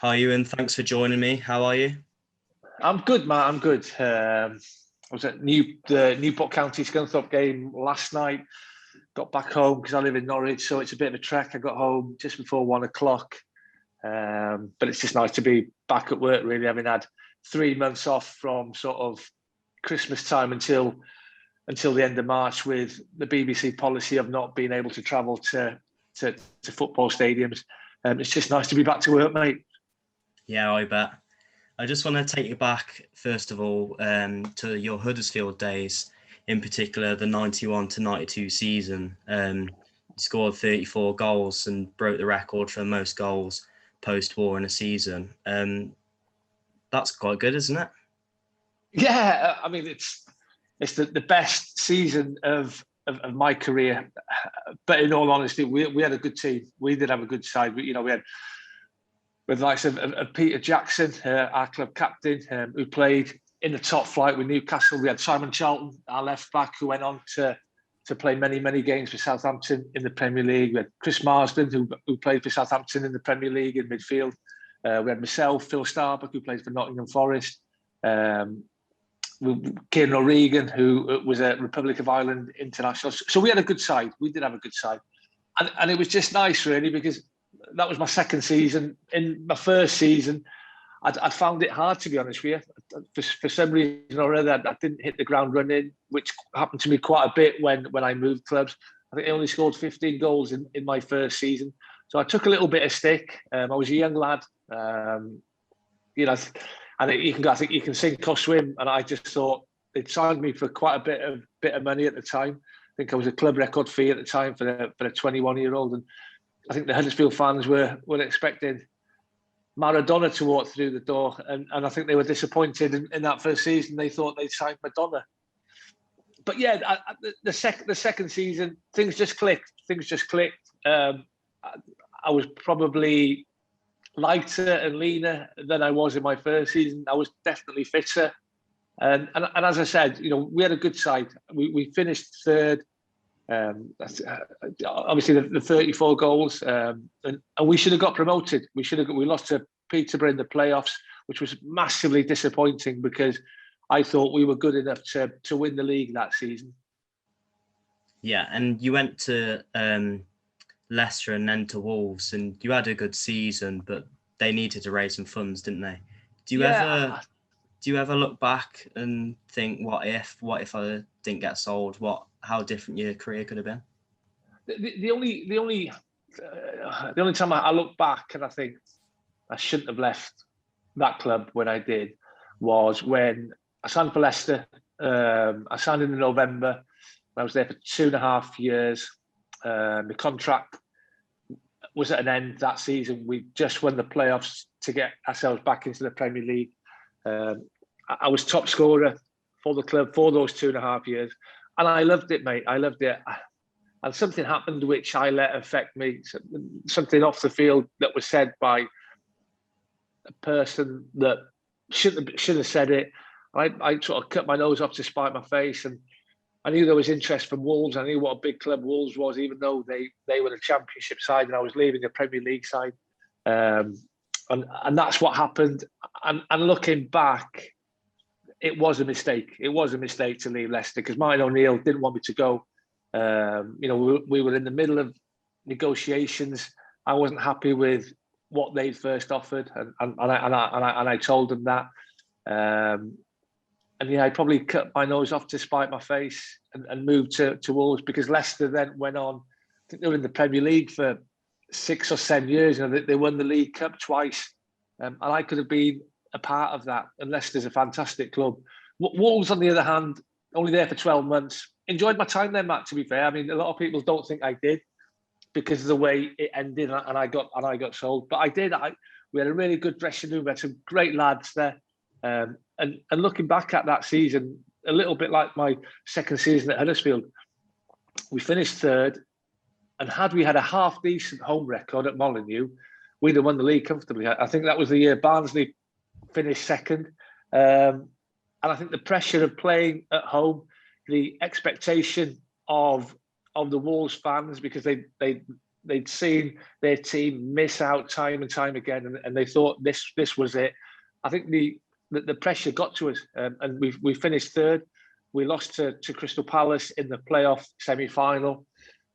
Hi, Ewan. Thanks for joining me. How are you? I'm good, Matt. I'm good. I was at the Newport County Scunthorpe game last night. Got back home because I live in Norwich, so it's a bit of a trek. I got home just before 1 o'clock. But it's just nice to be back at work, really, having had 3 months off from sort of Christmas time until the end of March, with the BBC policy of not being able to travel to football stadiums. It's just nice to be back to work, mate. Yeah, I bet. I just want to take you back, first of all, to your Huddersfield days, in particular the 91 to 92 season. You scored 34 goals and broke the record for most goals post-war in a season. That's quite good, isn't it? Yeah, I mean it's the best season of my career. But in all honesty, we had a good team. We did have a good side. We had with the likes of Peter Jackson, our club captain, who played in the top flight with Newcastle. We had Simon Charlton, our left back, who went on to play many games for Southampton in the Premier League. We had Chris Marsden, who played for Southampton in the Premier League in midfield. We had myself, Phil Starbuck, who plays for Nottingham Forest. Kieran O'Regan, who was a Republic of Ireland international. So we had a good side. We did have a good side. And it was just nice, really, because that was my second season. In my first season, I'd found it hard, to be honest with you. For some reason or other, I didn't hit the ground running, which happened to me quite a bit when I moved clubs. I think I only scored 15 goals in my first season. So I took a little bit of stick. I was a young lad. And I think you can sink or swim. And I just thought they'd signed me for quite a bit of money at the time. I think I was a club record fee at the time for a 21-year-old. And I think the Huddersfield fans were expecting Maradona to walk through the door, and I think they were disappointed in that first season. They thought they'd signed Madonna. But yeah, the second season, things just clicked. I was probably lighter and leaner than I was in my first season. I was definitely fitter. And as I said, we had a good side. We finished third. Obviously the 34 goals, and we should have got promoted. We lost to Peterborough in the playoffs, which was massively disappointing because I thought we were good enough to win the league that season. Yeah, and you went to Leicester and then to Wolves, and you had a good season, but they needed to raise some funds, didn't they? Do you ever look back and think, what if I didn't get sold? How different your career could have been? The only time I look back and I think I shouldn't have left that club when I did was when I signed for Leicester. I signed in November. I was there for 2.5 years. The contract was at an end that season. We just won the playoffs to get ourselves back into the Premier League. I was top scorer for the club for those 2.5 years. And I loved it, mate. I loved it. And something happened which I let affect me. Something off the field that was said by a person that should have said it. I sort of cut my nose off to spite my face. And I knew there was interest from Wolves. I knew what a big club Wolves was, even though they were the Championship side and I was leaving a Premier League side. And that's what happened. And looking back, it was a mistake. It was a mistake to leave Leicester because Martin O'Neill didn't want me to go. We were in the middle of negotiations. I wasn't happy with what they first offered, and I told them that. I probably cut my nose off to spite my face and moved to Wolves because Leicester then went on. I think they were in the Premier League for 6 or 7 years. They won the League Cup twice, and I could have been a part of that. And Leicester's a fantastic club. Wolves, on the other hand, only there for 12 months. Enjoyed my time there, Matt, to be fair. I mean, a lot of people don't think I did because of the way it ended and I got sold. But I did. We had a really good dressing room. We had some great lads there. And looking back at that season, a little bit like my second season at Huddersfield, we finished third. And had we had a half-decent home record at Molineux, we'd have won the league comfortably. I think that was the year Barnsley finished second. And I think the pressure of playing at home, the expectation of the Wolves fans, because they they'd seen their team miss out time and time again, and they thought this was it. I think the pressure got to us, and we finished third. We lost to Crystal Palace in the playoff semi-final,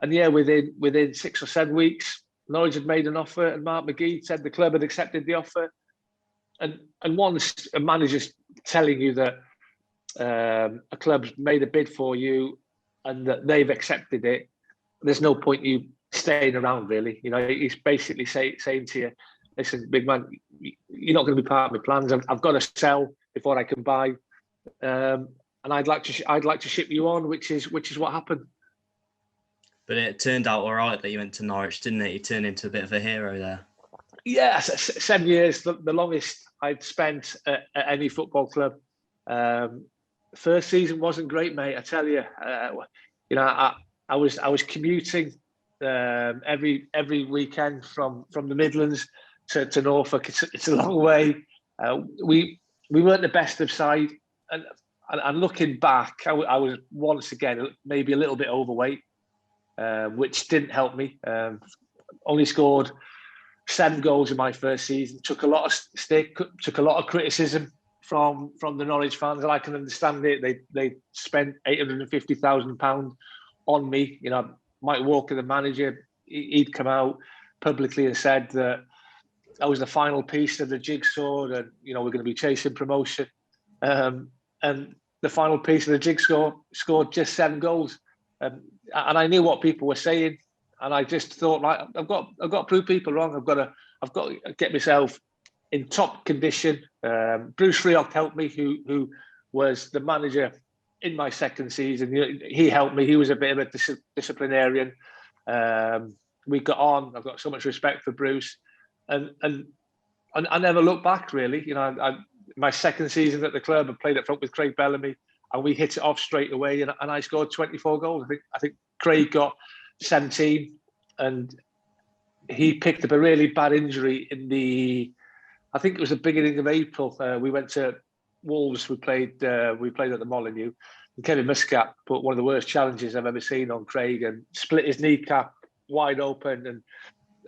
and yeah, within 6 or 7 weeks, Norwich had made an offer, and Mark McGee said the club had accepted the offer. And once a manager's telling you that a club's made a bid for you and that they've accepted it, there's no point you staying around, really. You know, he's basically saying to you, listen, big man, you're not going to be part of my plans. I've got to sell before I can buy, and I'd like to ship you on, which is what happened. But it turned out all right that you went to Norwich, didn't it? You turned into a bit of a hero there. Yeah, 7 years, the longest I'd spent at any football club. First season wasn't great, mate. I tell you, you know, I was commuting every weekend from the Midlands to Norfolk. It's a long way. We weren't the best of side, and looking back, I was once again maybe a little bit overweight, which didn't help me. Only scored 7 goals in my first season. Took a lot of stick, took a lot of criticism from the Norwich fans, and I can understand it. They spent £850,000 on me. You know, Mike Walker, the manager, he'd come out publicly and said that I was the final piece of the jigsaw, and you know we're going to be chasing promotion. And the final piece of the jigsaw scored just 7 goals, and I knew what people were saying. And I just thought, like, I've got to prove people wrong. I've got to get myself in top condition. Bruce Rioch helped me, who was the manager in my second season. He helped me. He was a bit of a disciplinarian. We got on. I've got so much respect for Bruce, and I never looked back, really. You know, my second season at the club, I played up front with Craig Bellamy, and we hit it off straight away. And I scored 24 goals. I think Craig got 17, and he picked up a really bad injury I think it was the beginning of April. We went to Wolves. We played at the Molineux, and Kevin Muscat put one of the worst challenges I've ever seen on Craig and split his kneecap wide open,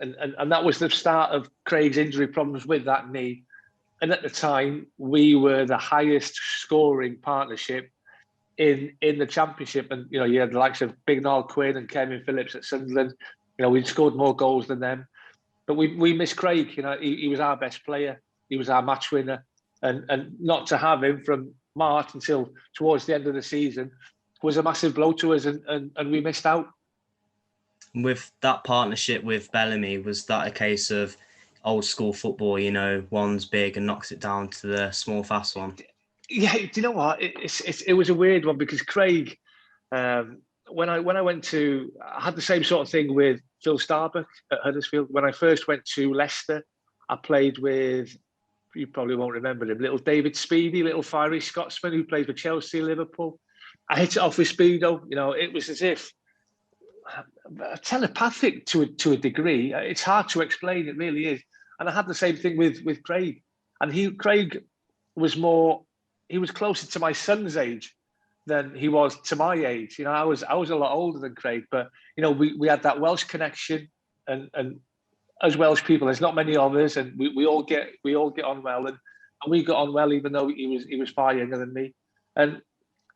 and that was the start of Craig's injury problems with that knee. And at the time, we were the highest scoring partnership in the Championship, and you know, you had the likes of Big Noel Quinn and Kevin Phillips at Sunderland. You know, we'd scored more goals than them, but we missed Craig. You know, he was our best player. He was our match winner, and not to have him from March until towards the end of the season was a massive blow to us, and we missed out. With that partnership with Bellamy, was that a case of old school football? You know, one's big and knocks it down to the small, fast one. Yeah, do you know what? It was a weird one because Craig, when I went to, I had the same sort of thing with Phil Starbuck at Huddersfield. When I first went to Leicester, I played with, you probably won't remember him, little David Speedy, little fiery Scotsman who played for Chelsea, Liverpool. I hit it off with Speedo. You know, it was as if telepathic to a degree. It's hard to explain. It really is. And I had the same thing with Craig, and Craig was more. He was closer to my son's age than he was to my age. You know, I was a lot older than Craig, but you know, we had that Welsh connection, and as Welsh people, there's not many of us, and we all get on well, and we got on well, even though he was far younger than me, and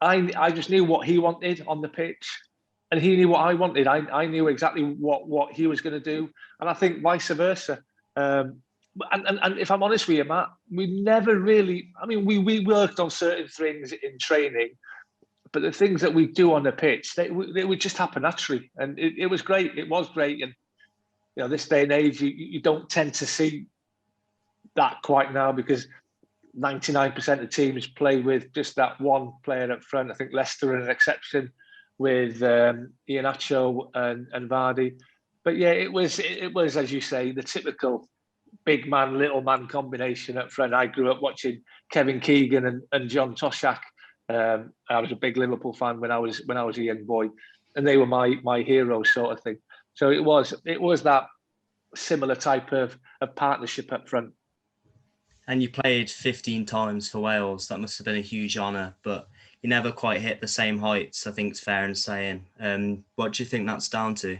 I just knew what he wanted on the pitch, and he knew what I wanted. I knew exactly what he was going to do, and I think vice versa. And if I'm honest with you, Matt, we never really, I mean, we worked on certain things in training, but the things that we do on the pitch, they would just happen naturally. And it was great. It was great. And, you know, this day and age, you don't tend to see that quite now because 99% of teams play with just that one player up front. I think Leicester are an exception with Iheanacho and Vardy. But yeah, it was, as you say, the typical big man, little man combination up front. I grew up watching Kevin Keegan and John Toshak. I was a big Liverpool fan when I was a young boy, and they were my heroes, sort of thing. So it was that similar type of partnership up front. And you played 15 times for Wales. That must have been a huge honour, but you never quite hit the same heights, I think it's fair in saying. What do you think that's down to?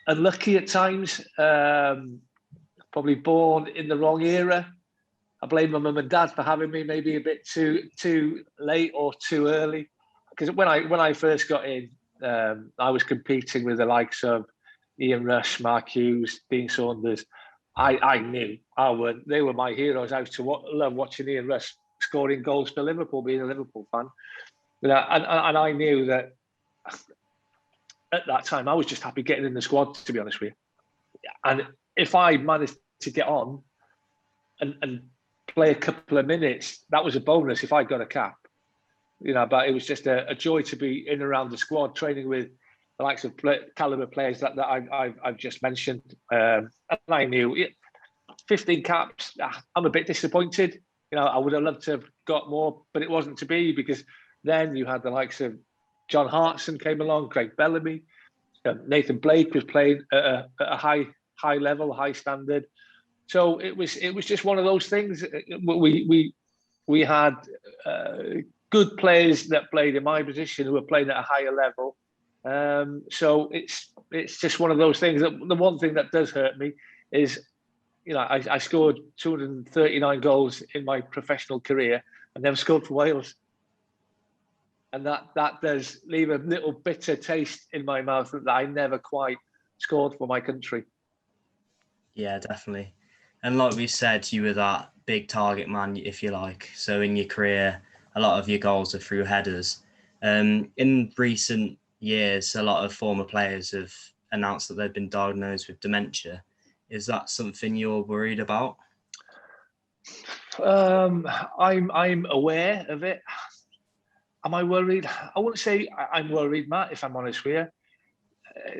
unlucky at times. Probably born in the wrong era. I blame my mum and dad for having me maybe a bit too late or too early. Because when I first got in, I was competing with the likes of Ian Rush, Mark Hughes, Dean Saunders. I knew they were my heroes. I used to love watching Ian Rush scoring goals for Liverpool, being a Liverpool fan. And I knew that at that time I was just happy getting in the squad, to be honest with you. And if I managed to get on and play a couple of minutes, that was a bonus if I got a cap. But it was just a joy to be in and around the squad, training with the likes of caliber players that I've just mentioned. And I knew 15 caps, I'm a bit disappointed. I would have loved to have got more, but it wasn't to be, because then you had the likes of John Hartson came along, Craig Bellamy, Nathan Blake was playing at a high level, high standard. So it was just one of those things. We had good players that played in my position who were playing at a higher level. So it's just one of those things. The one thing that does hurt me is, I scored 239 goals in my professional career and never scored for Wales. And that does leave a little bitter taste in my mouth that I never quite scored for my country. Yeah, definitely. And like we said, you were that big target man, if you like. So in your career, a lot of your goals are through headers. In recent years, a lot of former players have announced that they've been diagnosed with dementia. Is that something you're worried about? I'm aware of it. Am I worried? I wouldn't say I'm worried, Matt, if I'm honest with you.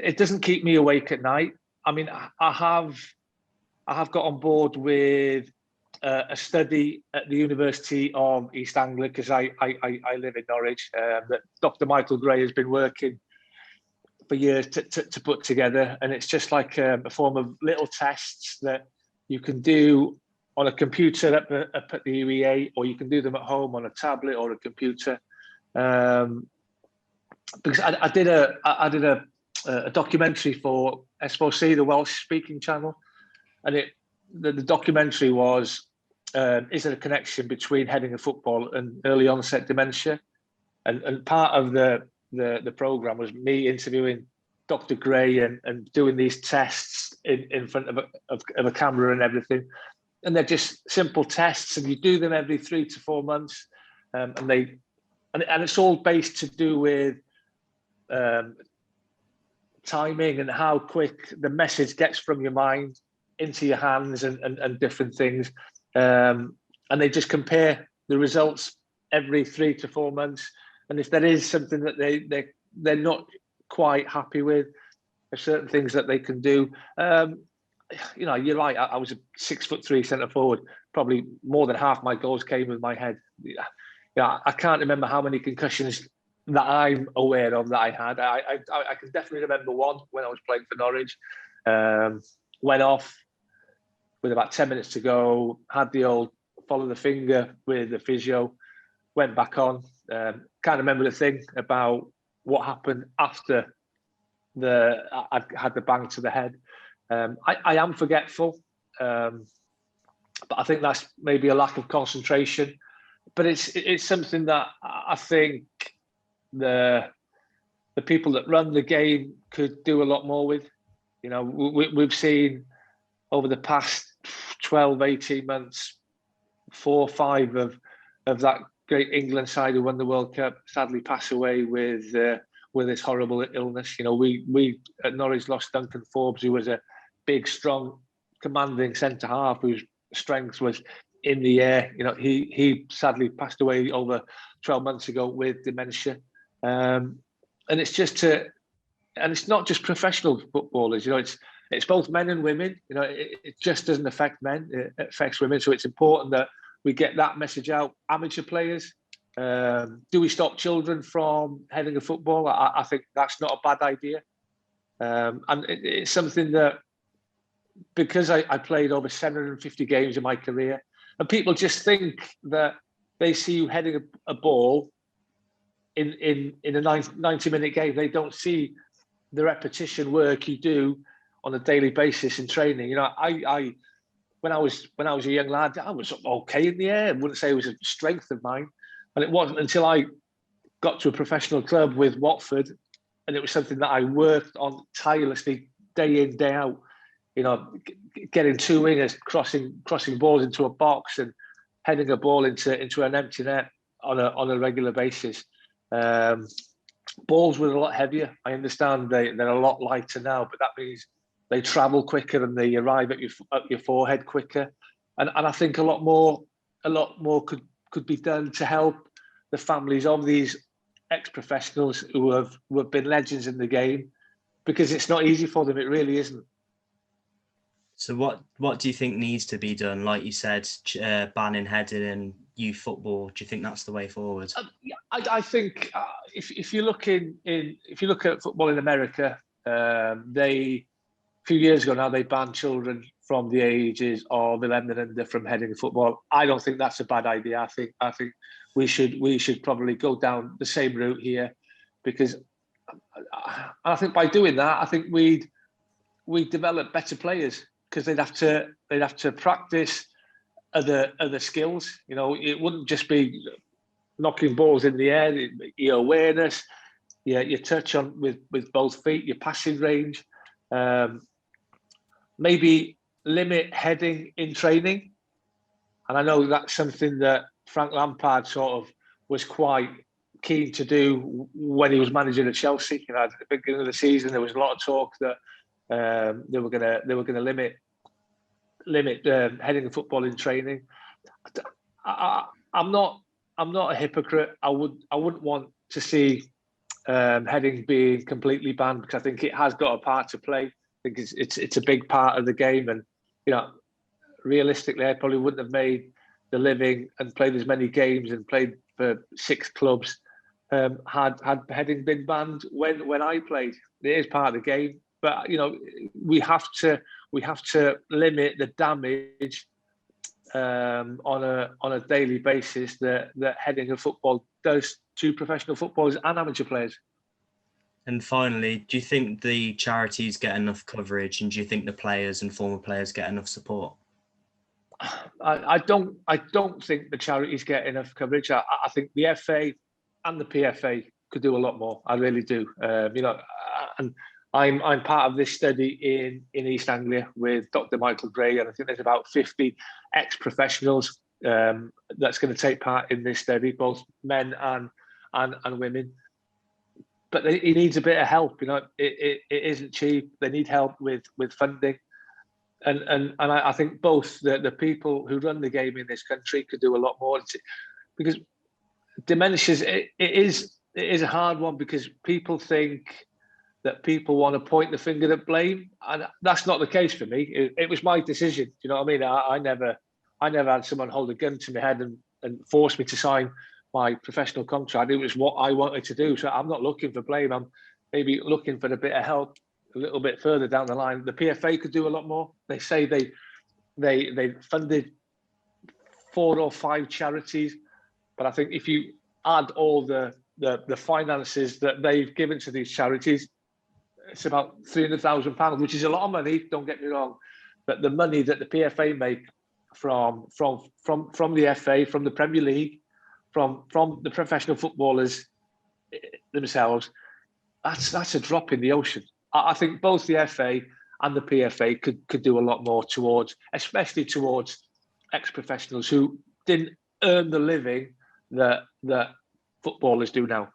It doesn't keep me awake at night. I mean, I have got on board with a study at the University of East Anglia, because I live in Norwich, that Dr. Michael Gray has been working for years to put together. And it's just like a form of little tests that you can do on a computer up at the UEA, or you can do them at home on a tablet or a computer. Because I did a documentary for S4C, the Welsh speaking channel, and the documentary was, is there a connection between heading a football and early onset dementia? And part of the program was me interviewing Dr. Gray and doing these tests in front of a camera and everything. And they're just simple tests, and you do them every 3 to 4 months, and it's all based to do with timing and how quick the message gets from your mind into your hands and different things. And they just compare the results every 3 to 4 months. And if there is something that they're not quite happy with, there's certain things that they can do. You're right. I was a 6'3" centre forward. Probably more than half my goals came with my head. Yeah, I can't remember how many concussions that I'm aware of that I had. I can definitely remember one when I was playing for Norwich. Went off with about 10 minutes to go, had the old follow the finger with the physio, went back on. Can't remember the thing about what happened after I had the bang to the head. I am forgetful, but I think that's maybe a lack of concentration. But it's something that I think the people that run the game could do a lot more with. We've seen over the past 12, 18 months, 4 or 5 of that great England side who won the World Cup sadly pass away with this horrible illness. We at Norwich lost Duncan Forbes, who was a big, strong, commanding centre half whose strength was in the air. He sadly passed away over 12 months ago with dementia. And it's not just professional footballers. It's both men and women. It just doesn't affect men; it affects women. So it's important that we get that message out. Amateur players, do we stop children from heading a football? I think that's not a bad idea, and it's something that, because I played over 750 games in my career, and people just think that they see you heading a ball in a 90-minute game. They don't see the repetition work you do on a daily basis in training. You know, I when I was a young lad, I was okay in the air. I wouldn't say it was a strength of mine, and it wasn't until I got to a professional club with Watford, and it was something that I worked on tirelessly, day in, day out. You know, getting two wingers, crossing balls into a box, and heading a ball into an empty net on a regular basis. Balls were a lot heavier. I understand they're a lot lighter now, but that means they travel quicker and they arrive at your forehead quicker. And I think a lot more could be done to help the families of these ex-professionals who have been legends in the game, because it's not easy for them. It really isn't. So what do you think needs to be done? Like you said, banning heading in youth football. Do you think that's the way forward? I think if you look at football in America, a few years ago now they banned children from the ages of 11 and under from heading football. I don't think that's a bad idea. I think we should probably go down the same route here, because I think by doing that, I think we'd develop better players, because they'd have to practice other skills. You know, it wouldn't just be knocking balls in the air. Your awareness, your touch on with both feet, your passing range. Maybe limit heading in training, and I know that's something that Frank Lampard sort of was quite keen to do when he was manager at Chelsea. You know, at the beginning of the season, there was a lot of talk that they were going to limit heading football in training. I'm not a hypocrite. I wouldn't want to see heading being completely banned, because I think it has got a part to play. I think it's a big part of the game, and you know, realistically, I probably wouldn't have made the living and played as many games and played for 6 clubs had heading been banned when I played. It is part of the game, but you know, we have to limit the damage on a daily basis that heading of football does to professional footballers and amateur players. And finally, do you think the charities get enough coverage, and do you think the players and former players get enough support? I don't think the charities get enough coverage. I think the FA and the PFA could do a lot more. I really do. You know, and I'm part of this study in East Anglia with Dr. Michael Gray, and I think there's about 50 ex-professionals that's going to take part in this study, both men and women. But he needs a bit of help. You know, it isn't cheap. They need help with funding, and I think both the people who run the game in this country could do a lot more, because dementia is a hard one, because people think that people want to point the finger at blame, and that's not the case for me. It was my decision. You know what I mean? I never had someone hold a gun to my head and force me to sign my professional contract. It was what I wanted to do. So I'm not looking for blame. I'm maybe looking for a bit of help a little bit further down the line. The PFA could do a lot more. They say they funded 4 or 5 charities, but I think if you add all the finances that they've given to these charities, it's about £300,000, which is a lot of money. Don't get me wrong, but the money that the PFA make from the FA, from the Premier League, from the professional footballers themselves, that's a drop in the ocean. I think both the FA and the PFA could do a lot more especially towards ex-professionals who didn't earn the living that footballers do now.